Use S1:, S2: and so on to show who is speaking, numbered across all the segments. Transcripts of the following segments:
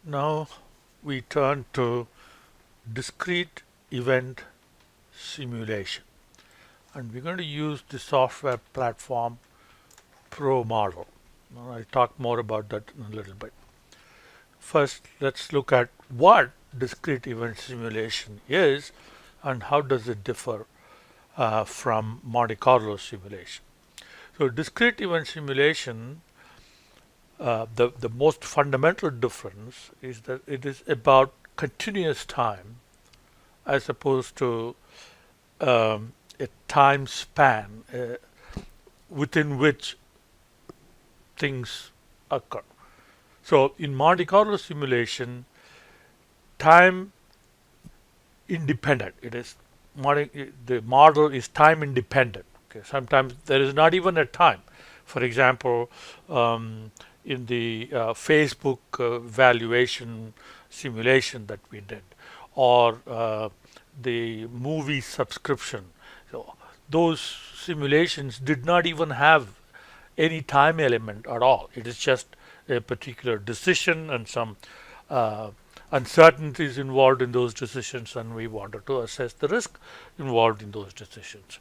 S1: Now we turn to discrete event simulation, and we're going to use the software platform Pro model. Now, I'll talk more about that in a little bit. First, let's look at what discrete event simulation is and how does it differ from Monte Carlo simulation. So discrete event simulation, the most fundamental difference is that it is about continuous time as opposed to a time span within which things occur. So in Monte Carlo simulation, time independent. It is the model is time independent. Okay, sometimes there is not even a time. For example, in the Facebook valuation simulation that we did, or the movie subscription. So those simulations did not even have any time element at all. It is just a particular decision and some uh, uncertainties involved in those decisions, and we wanted to assess the risk involved in those decisions.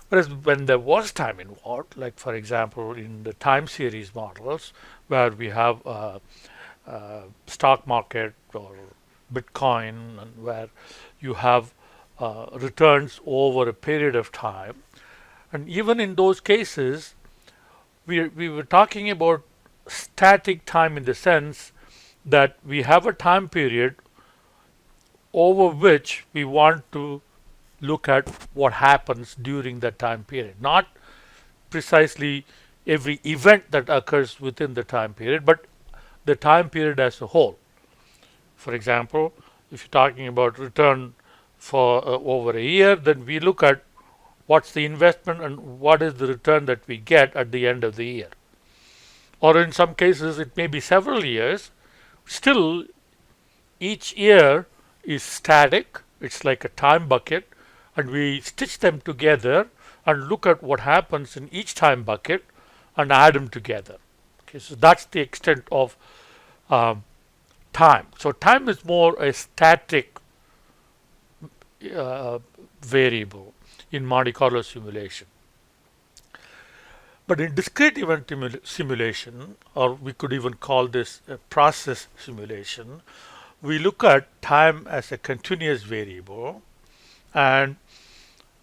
S1: Whereas when there was time involved, like for example in the time series models, where we have stock market or Bitcoin, and where you have returns over a period of time, and even in those cases, we were talking about static time in the sense that we have a time period over which we want to look at what happens during that time period. Not precisely every event that occurs within the time period, but the time period as a whole. For example, if you're talking about return for over a year, then we look at what's the investment and what is the return that we get at the end of the year. Or in some cases, it may be several years. Still, each year is static. It's like a time bucket, and we stitch them together and look at what happens in each time bucket and add them together. Okay, so that's the extent of um, time. So time is more a static uh, variable in Monte Carlo simulation. But in discrete event simulation, or we could even call this a process simulation, we look at time as a continuous variable, and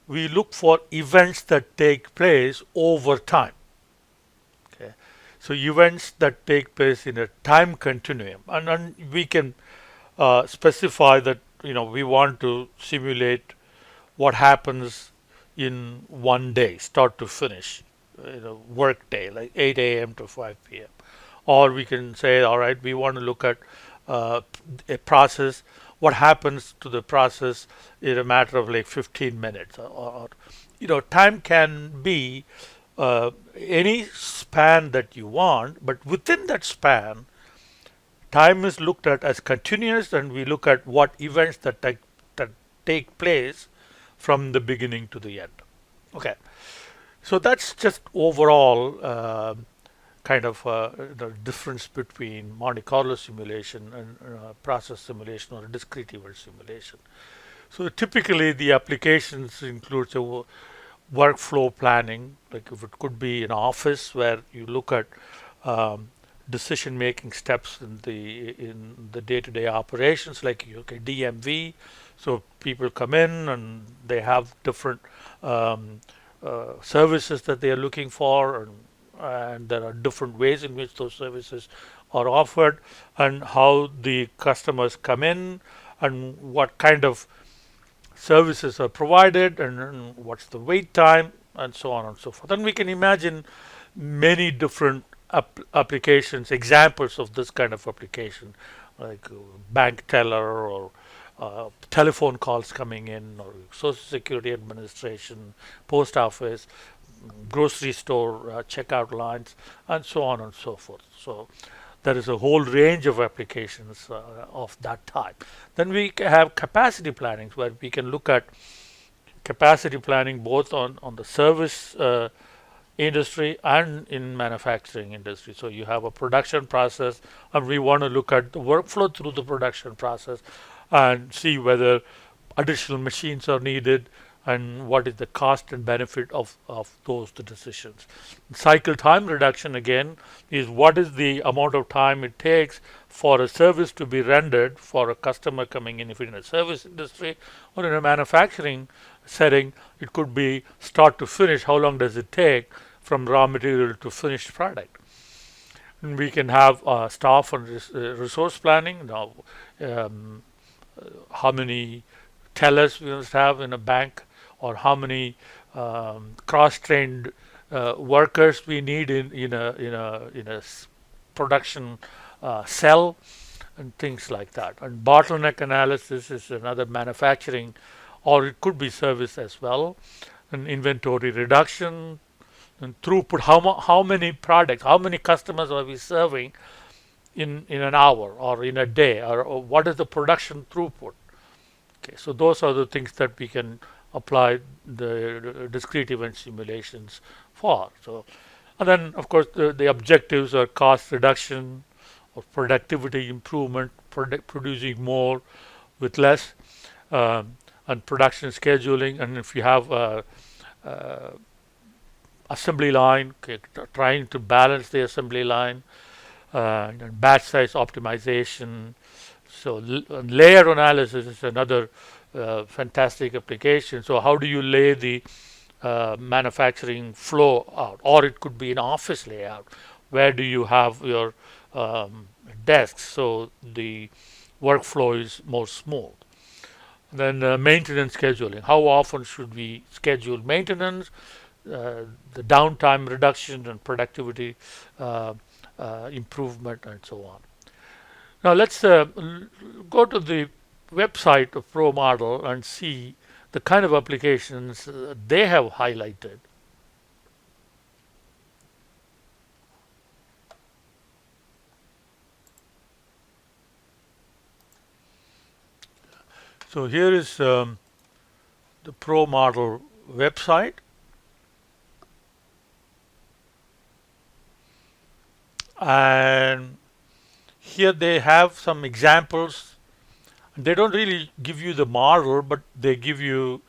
S1: we look for events that take place over time. Okay, so events that take place in a time continuum, and we can specify that we want to simulate what happens in one day, start to finish, work day, like 8 a.m. to 5 p.m. Or we can say, all right, we want to look at a process, what happens to the process in a matter of like 15 minutes. Or time can be any span that you want, but within that span, time is looked at as continuous, and we look at what events that take place from the beginning to the end. Okay, so that's just overall kind of the difference between Monte Carlo simulation and process simulation or discrete event simulation. So typically the applications includes a workflow planning, like if it could be an office where you look at um, decision making steps in the day-to-day operations, like DMV. So people come in and they have different services that they are looking for, and there are different ways in which those services are offered, and how the customers come in, and what kind of services are provided, and what's the wait time, and so on and so forth. And we can imagine many different applications, examples of this kind of application, like bank teller, or telephone calls coming in, or Social Security Administration, post office, grocery store checkout lines, and so on and so forth. So there is a whole range of applications of that type. Then we have capacity planning, where we can look at capacity planning both on the service industry and in manufacturing industry. So you have a production process, and we want to look at the workflow through the production process and see whether additional machines are needed and what is the cost and benefit of those decisions. Cycle time reduction again is what is the amount of time it takes for a service to be rendered for a customer coming in. If it's in a service industry or in a manufacturing setting, it could be start to finish. How long does it take from raw material to finished product? And we can have staff and resource planning. Now, um, how many tellers we must have in a bank, or how many cross-trained workers we need in a production cell, and things like that. And bottleneck analysis is another manufacturing, or it could be service as well. And inventory reduction and throughput. How many products, how many customers are we serving in an hour or in a day, or what is the production throughput? Okay, so those are the things that we can apply the discrete event simulations for. So, and then of course the objectives are cost reduction or productivity improvement, producing more with less, and production scheduling. And if you have a assembly line, okay, trying to balance the assembly line, and batch size optimization. So layer analysis is another fantastic application. So how do you lay the manufacturing flow out? Or it could be an office layout. Where do you have your desks so the workflow is more smooth? Then maintenance scheduling. How often should we schedule maintenance? The downtime reduction and productivity improvement, and so on. Now let's go to the website of ProModel and see the kind of applications they have highlighted. So here is the ProModel website. And here they have some examples. They don't really give you the model, but they give you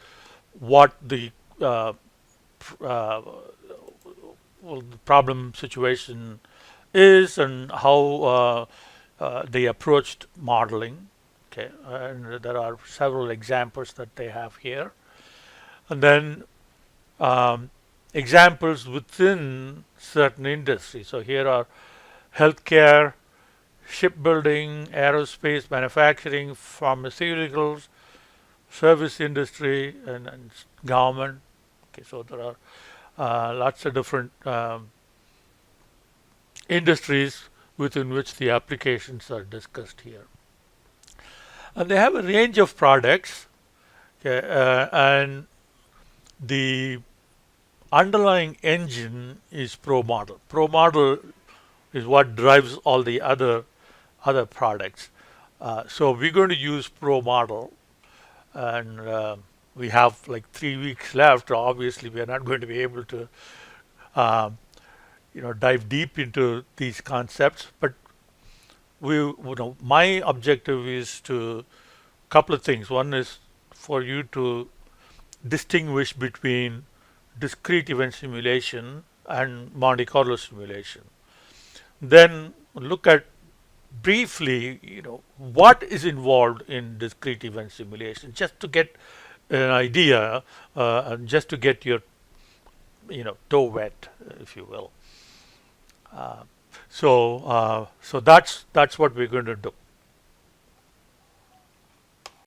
S1: what the the problem situation is and how they approached modeling. Okay, and there are several examples that they have here, and then examples within certain industries. So here are healthcare, shipbuilding, aerospace, manufacturing, pharmaceuticals, service industry, and government. Okay, so there are lots of different industries within which the applications are discussed here. And they have a range of products, okay, and the underlying engine is ProModel. ProModel is what drives all the other products. So we're going to use ProModel, and we have like 3 weeks left. Obviously, we are not going to be able to, dive deep into these concepts. But my objective is to couple of things. One is for you to distinguish between discrete event simulation and Monte Carlo simulation. Then look at briefly, what is involved in discrete event simulation, just to get an idea, and just to get your, toe wet, if you will. So that's what we're going to do.